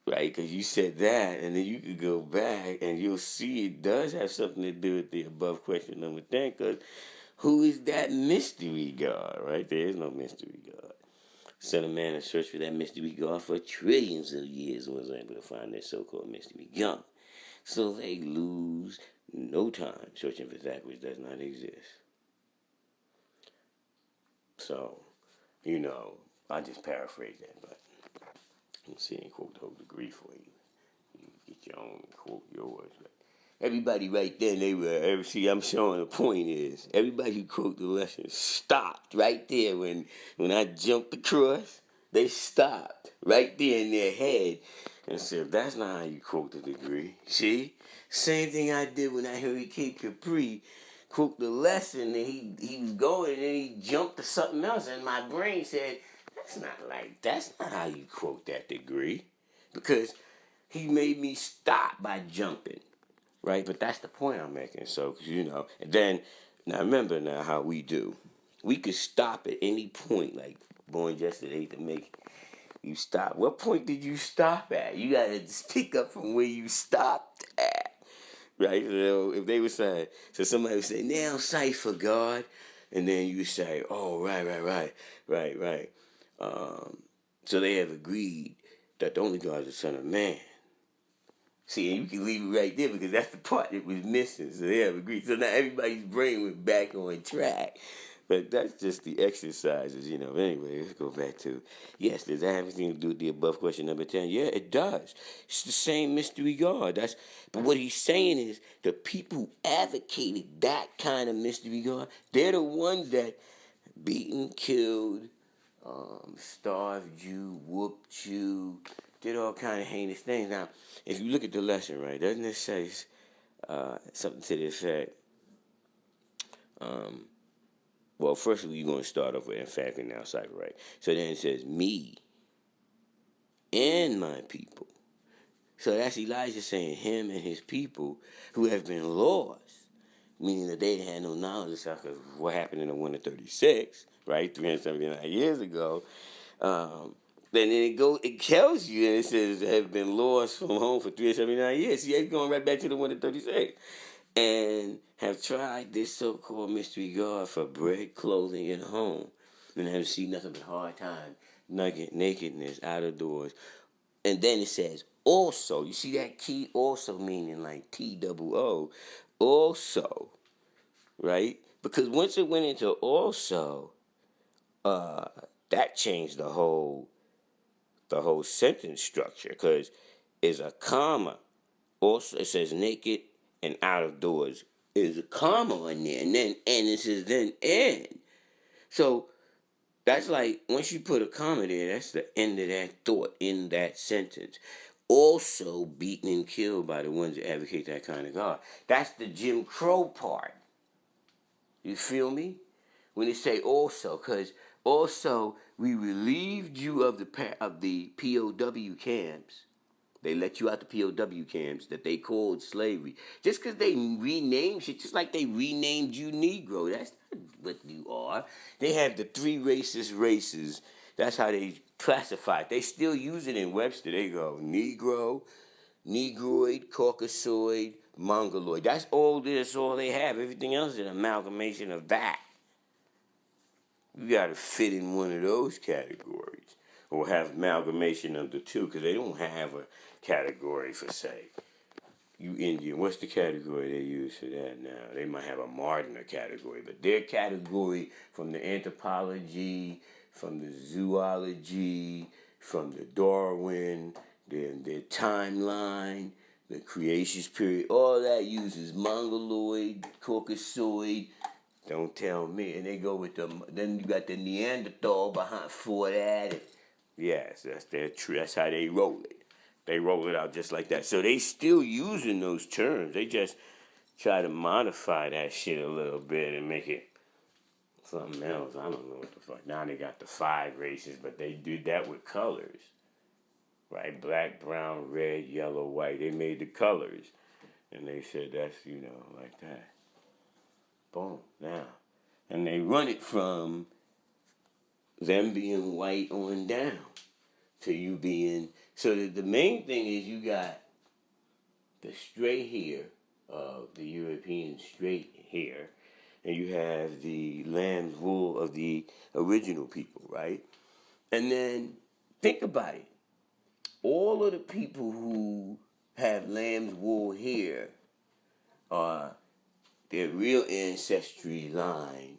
right? Because you said that, and then you could go back and you'll see it does have something to do with the above question number 10, because who is that mystery God, right? There is no mystery God. Son of man and search for that mystery God for trillions of years and was able to find that so-called mystery God. So they lose no time searching for that which does not exist. So, I just paraphrase that, but I'm seeing quote the whole degree for you. You get your own quote yours. But everybody right there, I'm showing the point is, everybody who quote the lesson stopped right there when I jumped across. They stopped right there in their head and said, that's not how you quote the degree. See? Same thing I did when I heard Cape Capri quote the lesson, and he was going and then he jumped to something else, and my brain said, that's not how you quote that degree. Because he made me stop by jumping. Right? But that's the point I'm making. So, and then, now remember now how we do. We could stop at any point, like Born yesterday to make you stop. What point did you stop at? You got to pick up from where you stopped at. Right? So if they would say, so somebody would say, now cipher God. And then you say, oh, right. So they have agreed that the only God is the Son of Man. See, and you can leave it right there because that's the part that was missing. So they have agreed. So now everybody's brain went back on track. But that's just the exercises, you know. Anyway, let's go back to, yes, does that have anything to do with the above question number 10? Yeah, it does. It's the same mystery God. But what he's saying is the people who advocated that kind of mystery God, they're the ones that beaten, killed, starved you, whooped you, did all kind of heinous things. Now, if you look at the lesson, right, doesn't it say something to the effect? Well, first you're going to start off with emphatic now cycle, right? So then it says, me and my people. So that's Elijah saying him and his people who have been lost, meaning that they had no knowledge of what happened in the winter 36, right? 379 years ago. Then it tells you, and it says have been lost from home for 379 years. See, it's going right back to the winter 36. And have tried this so-called mystery God for bread, clothing, and home, and have seen nothing but hard time, nakedness, out of doors. And then it says also. You see that key also meaning like TOO, also, right? Because once it went into also, that changed the whole sentence structure. Because it's a comma. Also, it says naked and out of doors. Is a comma in there, and then and it says then and. So that's like once you put a comma there, that's the end of that thought in that sentence. Also beaten and killed by the ones that advocate that kind of God. That's the Jim Crow part. You feel me? When they say also, because also we relieved you of the POW camps. They let you out the POW camps that they called slavery. Just because they renamed shit, just like they renamed you Negro. That's not what you are. They have the three racist races. That's how they classify it. They still use it in Webster. They go Negro, Negroid, Caucasoid, Mongoloid. That's all they have. Everything else is an amalgamation of that. You got to fit in one of those categories or have amalgamation of the two because they don't have a category for, say, you Indian. What's the category they use for that now? They might have a Martiner category, but their category from the anthropology, from the zoology, from the Darwin, their timeline, the creation period, all that uses Mongoloid, Caucasoid. Don't tell me. And they go with then you got the Neanderthal behind for that. Yes, that's their true. That's how they roll it. They roll it out just like that. So they still using those terms. They just try to modify that shit a little bit and make it something else. I don't know what the fuck. Now they got the 5 races, but they do that with colors. Right? Black, brown, red, yellow, white. They made the colors. And they said that's, like that. Boom. Now. And they run it from them being white on down to you being. So the main thing is you got the straight hair of the European straight hair, and you have the lamb's wool of the original people, right? And then think about it. All of the people who have lamb's wool hair are their real ancestry line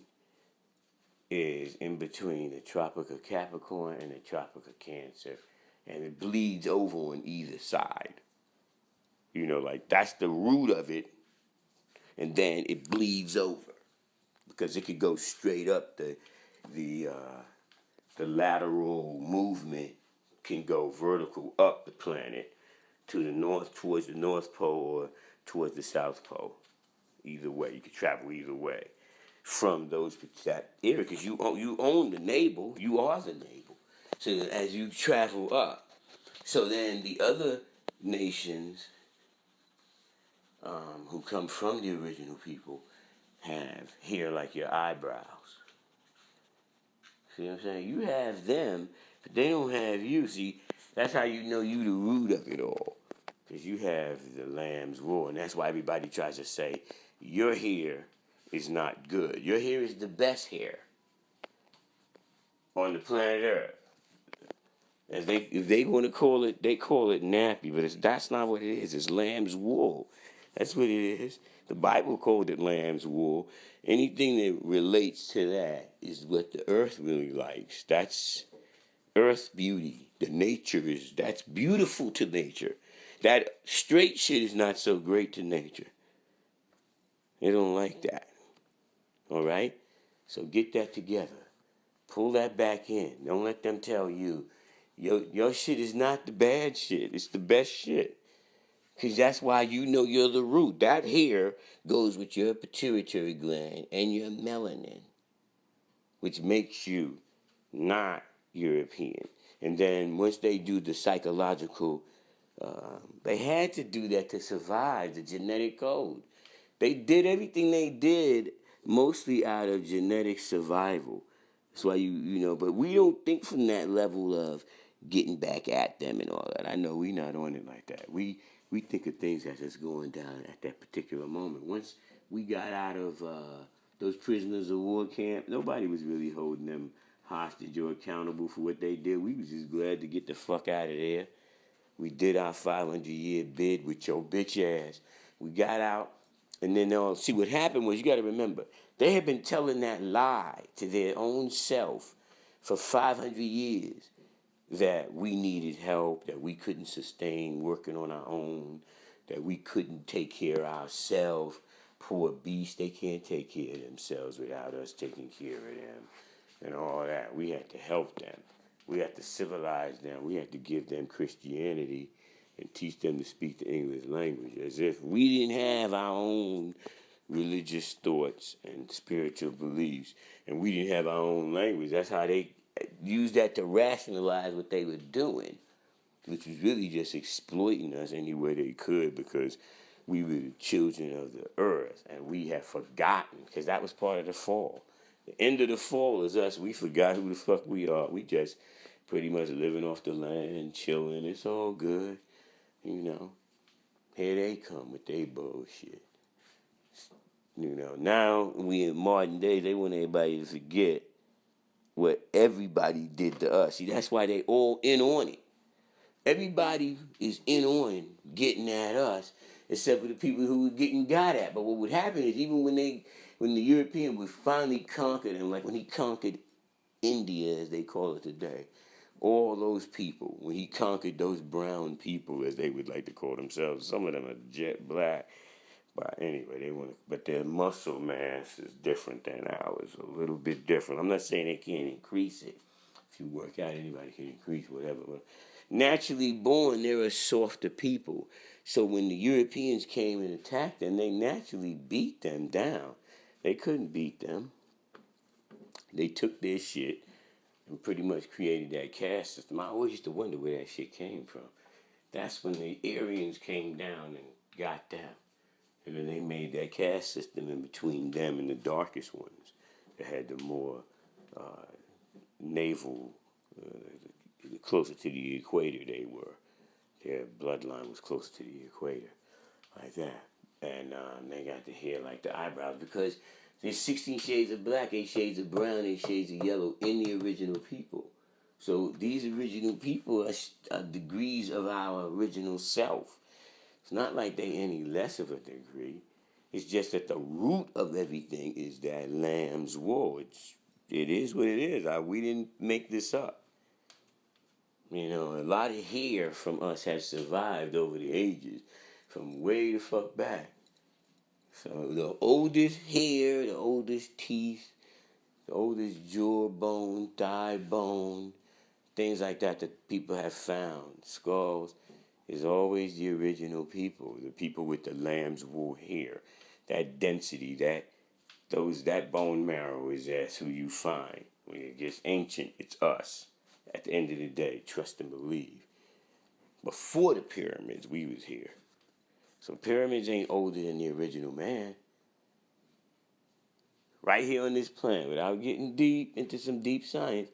is in between the Tropic of Capricorn and the Tropic of Cancer, and it bleeds over on either side. Like that's the root of it, and then it bleeds over because it could go straight up. The lateral movement can go vertical up the planet to the north, towards the North Pole, or towards the South Pole. Either way, you can travel either way from that area because you own the navel. You are the navel. So as you travel up, so then the other nations who come from the original people have hair like your eyebrows. See what I'm saying? You have them, but they don't have you. See, that's how you know you the root of it all. Because you have the lamb's wool, and that's why everybody tries to say your hair is not good. Your hair is the best hair on the planet Earth. If they want to call it, they call it nappy, but that's not what it is. It's lamb's wool. That's what it is. The Bible called it lamb's wool. Anything that relates to that is what the earth really likes. That's earth beauty. The nature that's beautiful to nature. That straight shit is not so great to nature. They don't like that. All right? So get that together. Pull that back in. Don't let them tell you, your shit is not the bad shit. It's the best shit. Because that's why you know you're the root. That hair goes with your pituitary gland and your melanin, which makes you not European. And then once they do the psychological, they had to do that to survive the genetic code. They did everything they did mostly out of genetic survival. That's why you know, but we don't think from that level of getting back at them and all that. I know we not on it like that. We think of things as it's going down at that particular moment. Once we got out of those prisoners of war camp, nobody was really holding them hostage or accountable for what they did. We was just glad to get the fuck out of there. We did our 500-year bid with your bitch ass. We got out, and then see what happened was, you got to remember, they had been telling that lie to their own self for 500 years that we needed help, that we couldn't sustain working on our own, that we couldn't take care of ourselves. Poor beasts, they can't take care of themselves without us taking care of them and all that. We had to help them. We had to civilize them. We had to give them Christianity and teach them to speak the English language, as if we didn't have our own religious thoughts and spiritual beliefs, and we didn't have our own language. That's how they used that to rationalize what they were doing, which was really just exploiting us any way they could, because we were the children of the earth, and we have forgotten, because that was part of the fall. The end of the fall is us. We forgot who the fuck we are. We just pretty much living off the land, chilling. It's all good, you know. Here they come with their bullshit. You know, now we in modern day, they want everybody to forget what everybody did to us. See, that's why they all in on it. Everybody is in on getting at us, except for the people who were getting got at. But what would happen is, even when the European would finally conquer them, like when he conquered India, as they call it today, all those people, when he conquered those brown people, as they would like to call themselves, some of them are jet black. But anyway, but their muscle mass is different than ours, a little bit different. I'm not saying they can't increase it. If you work out, anybody can increase whatever. But naturally born, they're a softer people. So when the Europeans came and attacked them, they naturally beat them down. They couldn't beat them. They took their shit and pretty much created that caste system. I always used to wonder where that shit came from. That's when the Aryans came down and got them. And then they made that caste system in between them and the darkest ones that had the more naval, the closer to the equator they were. Their bloodline was closer to the equator, like that. And they got the hair like the eyebrows, because there's 16 shades of black, 8 shades of brown, 8 shades of yellow in the original people. So these original people are degrees of our original self. It's not like they any less of a degree. It's just that the root of everything is that lamb's wool. It is what it is. We didn't make this up. You know, a lot of hair from us has survived over the ages, from way the fuck back. So the oldest hair, the oldest teeth, the oldest jawbone, thigh bone, things like that people have found, skulls, is always the original people, the people with the lamb's wool hair, that density, that bone marrow that's who you find. When it gets ancient, it's us. At the end of the day, trust and believe. Before the pyramids, we was here. So pyramids ain't older than the original man. Right here on this planet, without getting deep into some deep science,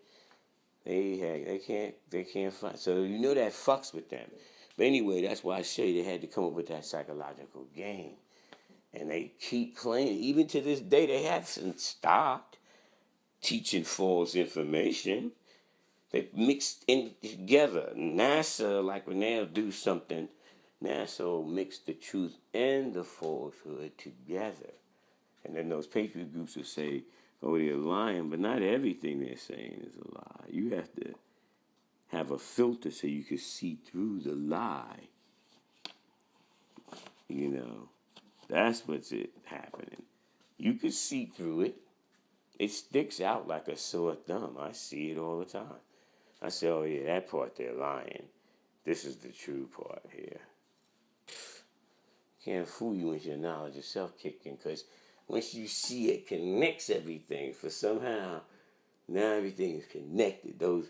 they can't find. So you know that fucks with them. But anyway, that's why I say they had to come up with that psychological game. And they keep playing. Even to this day, they haven't stopped teaching false information. They mixed in together. NASA, like when they'll do something, NASA mixed the truth and the falsehood together. And then those patriot groups will say, oh, they're lying, but not everything they're saying is a lie. You have to have a filter so you can see through the lie. You know, that's what's happening. You can see through it. It sticks out like a sore thumb. I see it all the time. I say, oh yeah, that part they're lying. This is the true part here. Can't fool you once your knowledge of self kick in, because once you see it connects everything, for somehow now everything is connected. Those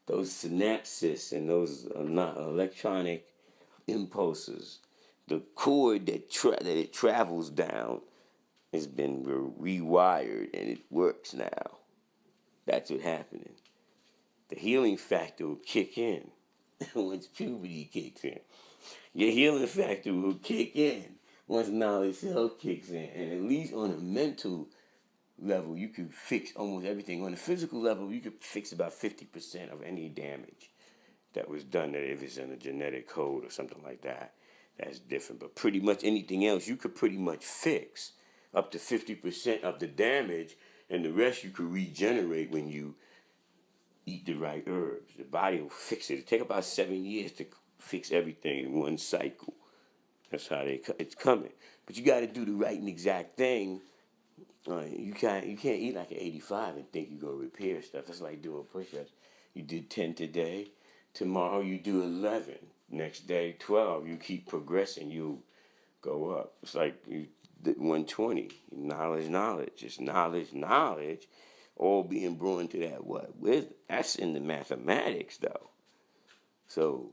synapses and those electronic impulses, the cord that it travels down has been rewired and it works now. That's what's happening. The healing factor will kick in once puberty kicks in. Your healing factor will kick in once knowledge self kicks in. And at least on a mental level, you can fix almost everything. On the physical level, you could fix about 50% of any damage that was done, that if it's in a genetic code or something like that, that's different. But pretty much anything else, you could pretty much fix up to 50% of the damage, and the rest you could regenerate when you eat the right herbs. The body will fix it. It take about 7 years to fix everything in one cycle. That's how it's coming. But you got to do the right and exact thing. You can't eat like an 85 and think you're going to repair stuff. That's like doing push-ups. You did 10 today. Tomorrow you do 11. Next day 12. You keep progressing. You go up. It's like 120. Knowledge. It's knowledge. All being brought into that what? Wisdom. That's in the mathematics though. So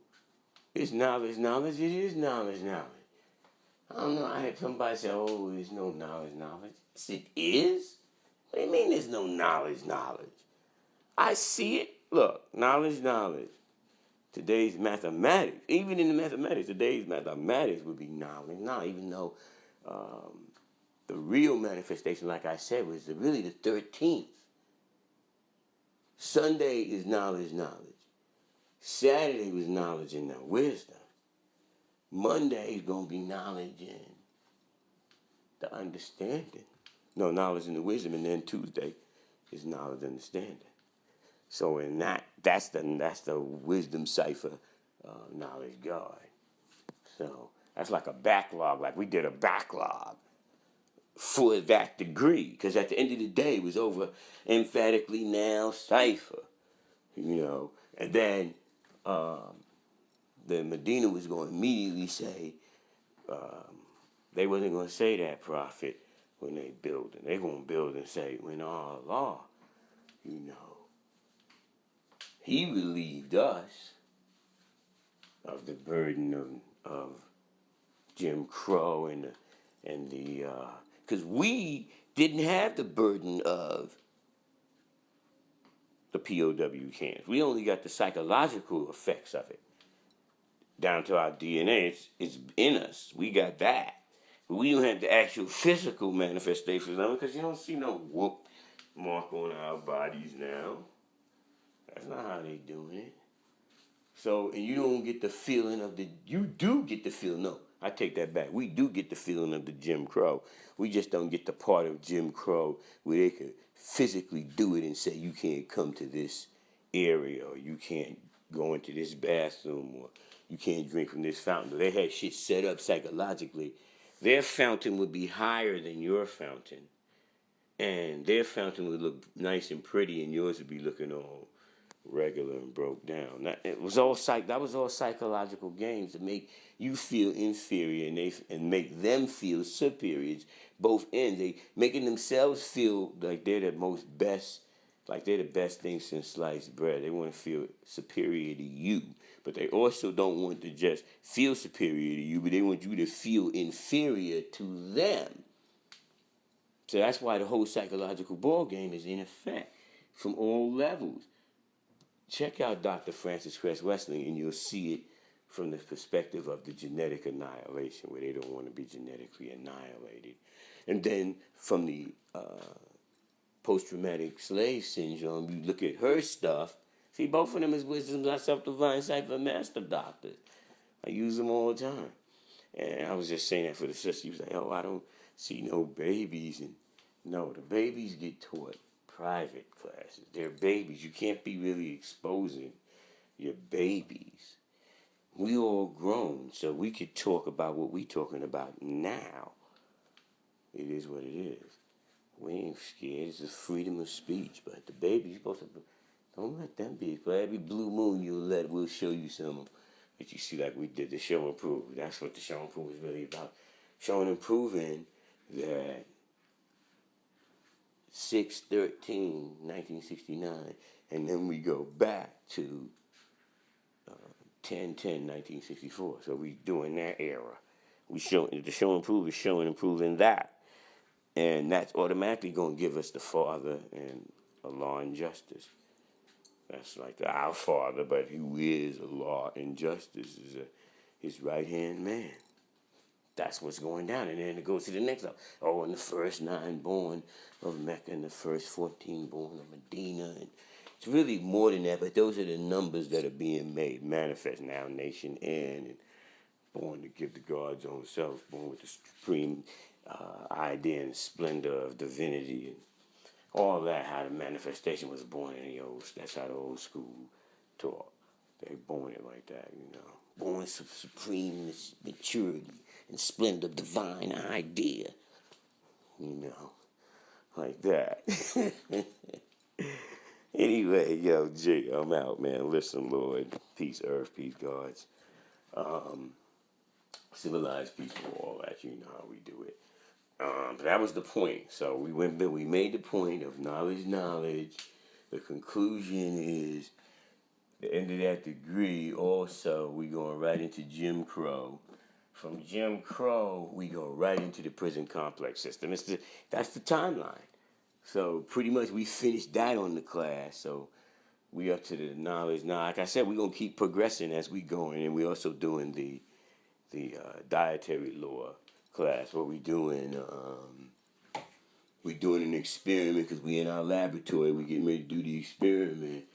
it's knowledge. It is knowledge. I don't know. I had somebody say, oh, there's no knowledge. Yes, it is. What do you mean there's no knowledge? I see it. Look, knowledge. Today's mathematics, even in the mathematics, today's mathematics would be knowledge. Even though the real manifestation, like I said, was really the 13th. Sunday is knowledge. Saturday was knowledge and wisdom. Monday is going to be knowledge and the understanding. No, knowledge and the wisdom, and then Tuesday is knowledge and understanding. So in that's the wisdom cipher, knowledge guard. So that's like a backlog, like we did a backlog for that degree, because at the end of the day it was over emphatically now cipher, and then the Medina was going to immediately say, they wasn't going to say that prophet when they building. They going to build and say, when Allah, He relieved us of the burden of Jim Crow and the because we didn't have the burden of the POW camps. We only got the psychological effects of it down to our DNA. It's in us. We got that. But we don't have the actual physical manifestations of it, because you don't see no whoop mark on our bodies now. That's not how they doing it. So, and you don't get the feeling of you do get the feeling, no, I take that back. We do get the feeling of the Jim Crow. We just don't get the part of Jim Crow where they could physically do it and say, you can't come to this area, or you can't go into this bathroom, or you can't drink from this fountain. They had shit set up psychologically. Their fountain would be higher than your fountain. And their fountain would look nice and pretty, and yours would be looking all regular and broke down. That was all psychological games to make you feel inferior and make them feel superior. Both ends, they making themselves feel like they're the best thing since sliced bread. They want to feel superior to you, but they also don't want to just feel superior to you, but they want you to feel inferior to them. So that's why the whole psychological ball game is in effect from all levels. Check out Dr. Francis Cress Wessling, and you'll see it from the perspective of the genetic annihilation, where they don't want to be genetically annihilated. And then from the post-traumatic slave syndrome, you look at her stuff. See, both of them is wisdom, self-divine, cipher, master doctors. I use them all the time. And I was just saying that for the sister. He was like, oh, I don't see no babies. And no, the babies get taught private classes. They're babies. You can't be really exposing your babies. We all grown, so we could talk about what we talking about now. It is what it is. We ain't scared. It's a freedom of speech. But the baby's supposed to, don't let them be. For every blue moon we'll show you some. But you see, like we did the show and prove. That's what the show and prove is really about. Showing and proving that 6/13/1969, and then we go back to 10/10/1964. So we doing that era. The show and prove is showing and proving that. And that's automatically going to give us the Father and a law and justice. That's like our Father, but who is a law and justice is his right-hand man. That's what's going down. And then it goes to the next level. Oh, and the first 9 born of Mecca and the first 14 born of Medina. And it's really more than that, but those are the numbers that are being made manifest now, nation and born to give to God's own self, born with the supreme idea and splendor of divinity and all that, how the manifestation was born in the old, that's how the old school taught. They born it like that, Born supreme maturity and splendor of divine idea, like that. Anyway, yo, G, I'm out, man. Listen, Lord, peace, earth, peace, gods. Civilized people, all that, you know how we do it. But that was the point. So we made the point of knowledge. The conclusion is the end of that degree. Also, we going right into Jim Crow. From Jim Crow, we go right into the prison complex system. That's the timeline. So pretty much we finished that on the class. So we up to the knowledge. Now, like I said, we're gonna keep progressing as we going, and we also doing the dietary law class. What we doing? We doing an experiment because we in our laboratory. We getting ready to do the experiment,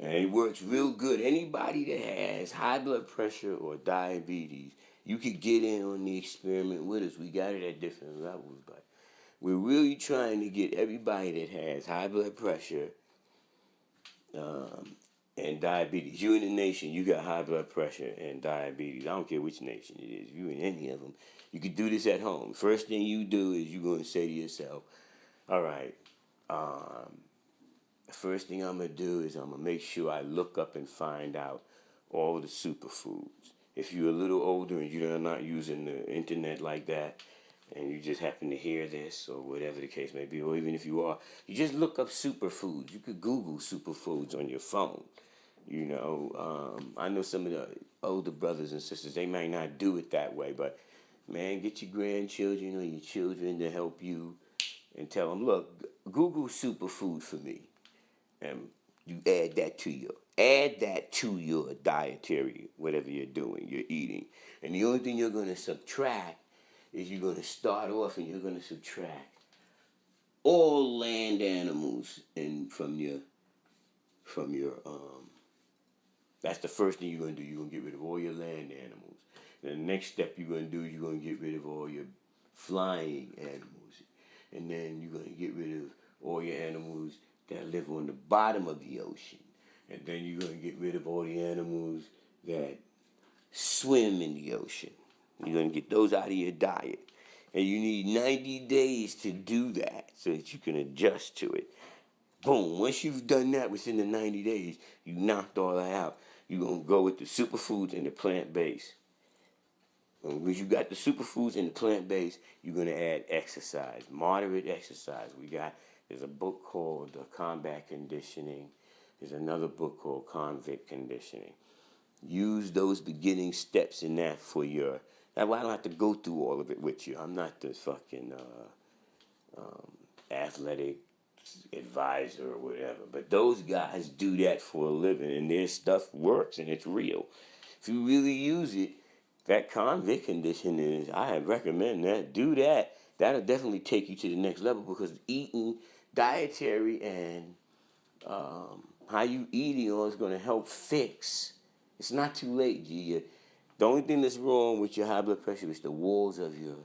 and it works real good. Anybody that has high blood pressure or diabetes, you could get in on the experiment with us. We got it at different levels, but we're really trying to get everybody that has high blood pressure and diabetes. You in the nation, you got high blood pressure and diabetes. I don't care which nation it is. You in any of them, you could do this at home. First thing you do is you're going to say to yourself, all right, the first thing I'm going to do is I'm going to make sure I look up and find out all the superfoods. If you're a little older and you're not using the internet like that, and you just happen to hear this or whatever the case may be, or even if you are, you just look up superfoods. You could Google superfoods on your phone. I know some of the older brothers and sisters, they might not do it that way, but man, get your grandchildren or your children to help you and tell them, look, Google superfood for me. And you add that to your dietary, whatever you're doing, you're eating. And the only thing you're going to subtract is you're going to start off and you're going to subtract all land animals and from your that's the first thing you're going to do. You're going to get rid of all your land animals. And the next step you're going to do is you're going to get rid of all your flying animals. And then you're going to get rid of all your animals that live on the bottom of the ocean. And then you're going to get rid of all the animals that swim in the ocean. You're going to get those out of your diet. And you need 90 days to do that so that you can adjust to it. Boom. Once you've done that within the 90 days, you knocked all that out. You're going to go with the superfoods and the plant-based. And once you got the superfoods and the plant-based, you're going to add exercise, moderate exercise. There's a book called Combat Conditioning. There's another book called Convict Conditioning. Use those beginning steps in that for your... That's why I don't have to go through all of it with you. I'm not the fucking athletic advisor or whatever. But those guys do that for a living, and their stuff works, and it's real. If you really use it, that convict conditioning I recommend that. Do that. That'll definitely take you to the next level because eating dietary and how you eating is going to help fix. It's not too late, G. The only thing that's wrong with your high blood pressure is the walls of your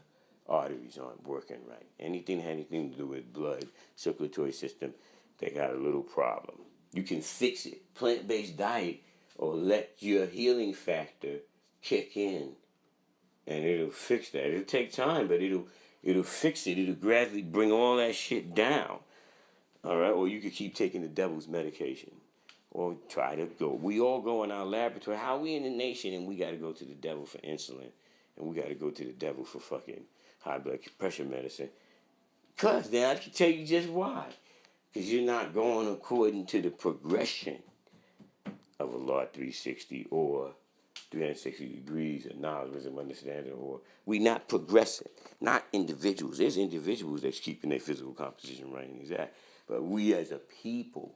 arteries aren't working right. Anything that has anything to do with blood, circulatory system, they got a little problem. You can fix it. Plant-based diet or let your healing factor kick in, and it'll fix that. It'll take time, but it'll fix it. It'll gradually bring all that shit down. All right, or you could keep taking the devil's medication, or try to go. We all go in our laboratory. How we in the nation, and we got to go to the devil for insulin, and we got to go to the devil for fucking high blood pressure medicine. Cause then I can tell you just why. Because you're not going according to the progression of a Law 360 or 360 degrees of knowledge, wisdom, understanding, or we not progressing. Not individuals. There's individuals that's keeping their physical composition right and exact. But we as a people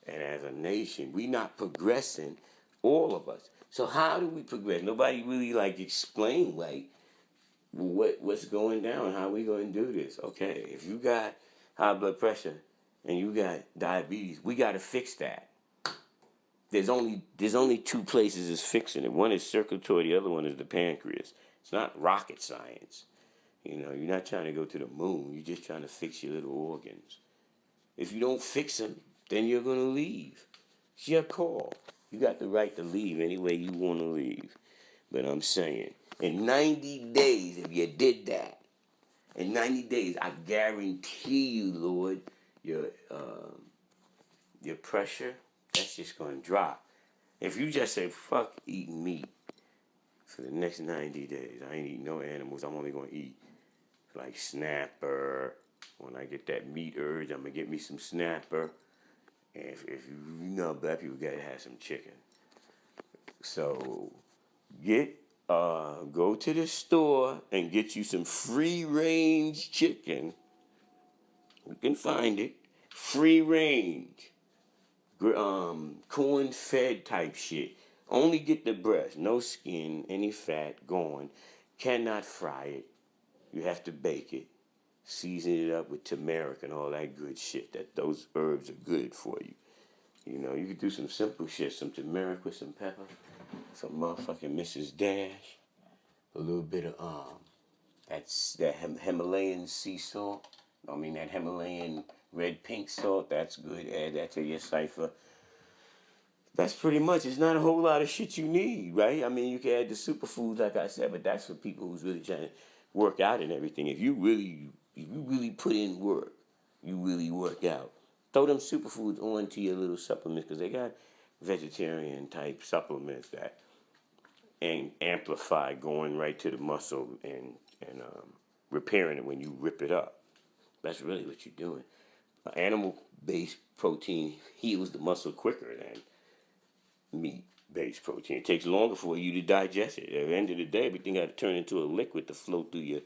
and as a nation, we not progressing, all of us. So how do we progress? Nobody really explain what's going down, how we going to do this. Okay, if you got high blood pressure and you got diabetes, we got to fix that. There's only two places it's fixing it. One is circulatory, the other one is the pancreas. It's not rocket science. You're not trying to go to the moon. You're just trying to fix your little organs. If you don't fix them, then you're going to leave. It's your call. You got the right to leave any way you want to leave. But I'm saying, in 90 days, if you did that, in 90 days, I guarantee you, Lord, your pressure, that's just going to drop. If you just say, fuck eating meat for the next 90 days, I ain't eating no animals, I'm only going to eat like snapper. When I get that meat urge, I'm going to get me some snapper. And if you know black people got to have some chicken. So go to the store and get you some free-range chicken. You can find it. Free range. Corn-fed type shit. Only get the breast. No skin, any fat, gone. Cannot fry it. You have to bake it. Season it up with turmeric and all that good shit. Those herbs are good for you. You could do some simple shit. Some turmeric with some pepper. Some motherfucking Mrs. Dash. A little bit of that Himalayan sea salt. That Himalayan red pink salt. That's good. Add that to your cipher. That's pretty much. It's not a whole lot of shit you need, right? You can add the superfoods, like I said, but that's for people who's really trying to work out and everything. If you really put in work, you really work out. Throw them superfoods onto your little supplements, because they got vegetarian type supplements that amplify going right to the muscle and repairing it when you rip it up. That's really what you're doing. Animal-based protein heals the muscle quicker than meat-based protein. It takes longer for you to digest it. At the end of the day, everything got to turn into a liquid to flow through your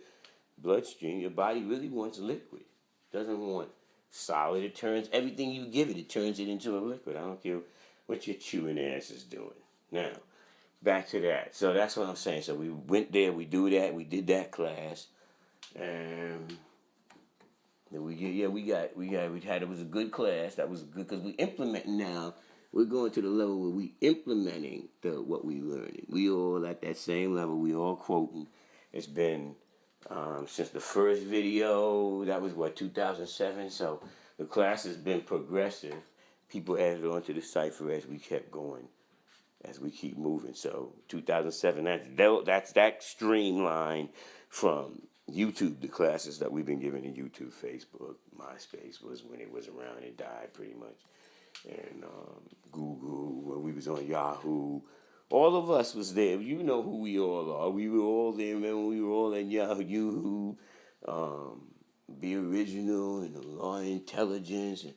bloodstream. Your body really wants liquid. It doesn't want solid. It turns everything you give it. It turns it into a liquid. I don't care what your chewing ass is doing. Now, back to that. So that's what I'm saying. So we went there. We do that. We did that class, and it was a good class. That was good because we implementing now. We're going to the level where we implementing what we learning. We all at that same level. We all quoting. It's been since the first video. That was 2007. So the class has been progressive. People added on to the cipher as we kept going, as we keep moving. So 2007. That's that streamline from YouTube, the classes that we've been giving in YouTube, Facebook, MySpace was when it was around. It died pretty much. And Google, when we was on Yahoo. All of us was there. You know who we all are. We were all there, man. We were all in Yahoo, Be Original, and the Law Intelligence, and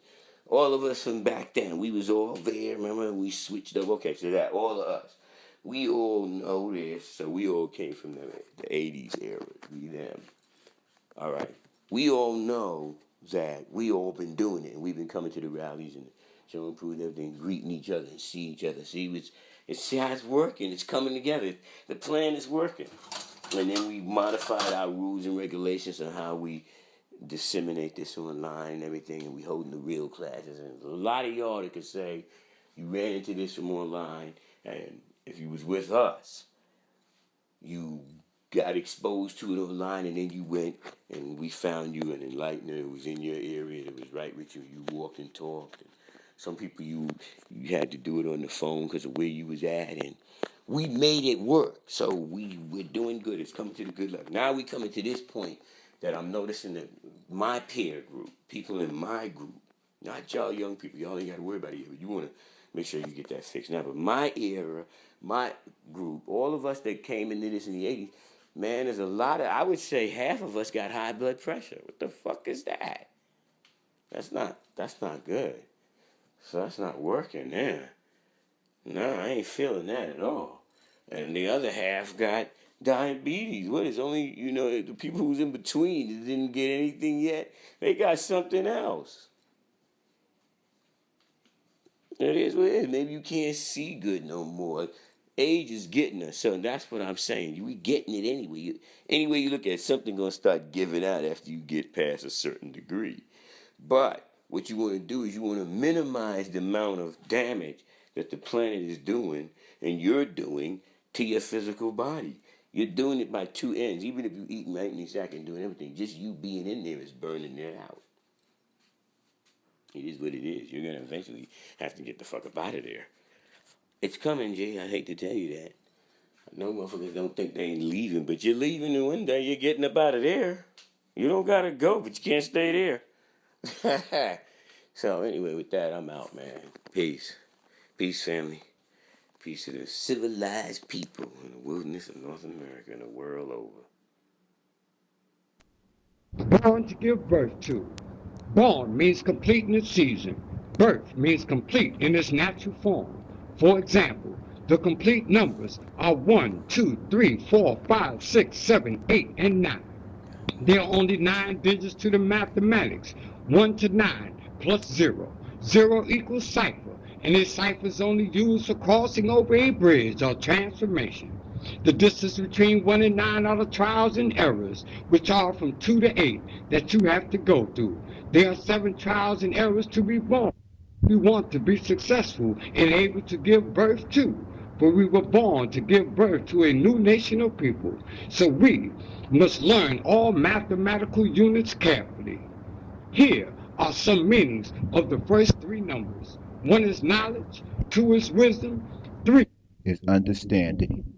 all of us from back then. We was all there. Remember, we switched up. Okay, so that all of us. We all know this, so we all came from the 80s era. We them. All right. We all know that we all been doing it, and we've been coming to the rallies and showing proof and everything, greeting each other and see each other. See how it's working. It's coming together. The plan is working. And then we modified our rules and regulations on how we disseminate this online and everything, and we holding the real classes. And a lot of y'all that could say you ran into this from online, and if you was with us, you got exposed to it online, and then you went and we found you an enlightener. It was in your area. It was right with you. You walked and talked. And some people you had to do it on the phone because of where you was at, and we made it work. So we're doing good. It's coming to the good luck. Now we coming to this point that I'm noticing that my peer group, people in my group, not y'all young people, y'all ain't got to worry about it. You want to make sure you get that fixed now. But my era, my group, all of us that came into this in the 80s, man, there's a lot of, I would say half of us got high blood pressure. What the fuck is that? That's not good. So that's not working there. No, I ain't feeling that at all. And the other half got diabetes. What is only, the people who's in between that didn't get anything yet, they got something else. It is what it is. Maybe you can't see good no more. Age is getting us, so that's what I'm saying. We getting it anyway. Anyway you look at it, something gonna start giving out after you get past a certain degree. But what you want to do is you want to minimize the amount of damage that the planet is doing and you're doing to your physical body. You're doing it by two ends. Even if you eating right and exactly and doing everything, just you being in there is burning it out. It is what it is. You're going to eventually have to get the fuck up out of there. It's coming, Jay. I hate to tell you that. I know motherfuckers don't think they ain't leaving, but you're leaving and one day you're getting up out of there. You don't got to go, but you can't stay there. So anyway, with that, I'm out, man. Peace. Peace, family. Peace to the civilized people in the wilderness of North America and the world over. Born to give birth to. Born means complete in its season. Birth means complete in its natural form. For example, the complete numbers are 1, 2, 3, 4, 5, 6, 7, 8, and 9. There are only 9 digits to the mathematics. 1 to 9 plus 0. 0 equals cipher, and this cipher is only used for crossing over a bridge or transformation. The distance between 1 and 9 are the trials and errors, which are from 2 to 8, that you have to go through. There are 7 trials and errors to be born. We want to be successful and able to give birth to, for we were born to give birth to a new nation of people. So we must learn all mathematical units carefully. Here are some meanings of the first 3 numbers. 1 is knowledge, 2 is wisdom, 3 is understanding.